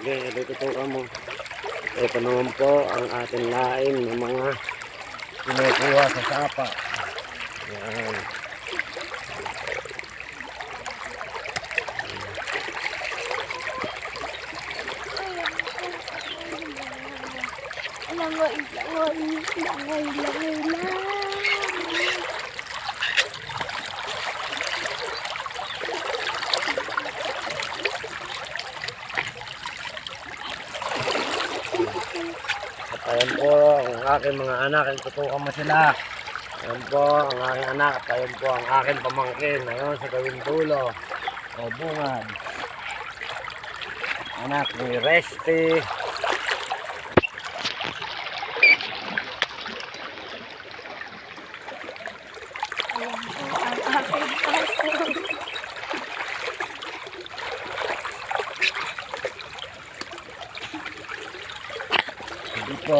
Okay, itututukan mo. Ito naman po ang ating lain ng mga kinukuha sa sapa. Yan. Langoy lang. At ayan po ang aking mga anak. Itutukan mo sila. Ayan po ang aking anak. At ayan po ang aking pamangkin. Ayun sa gawing dulo. O bungad. Anak ni Resty. Ito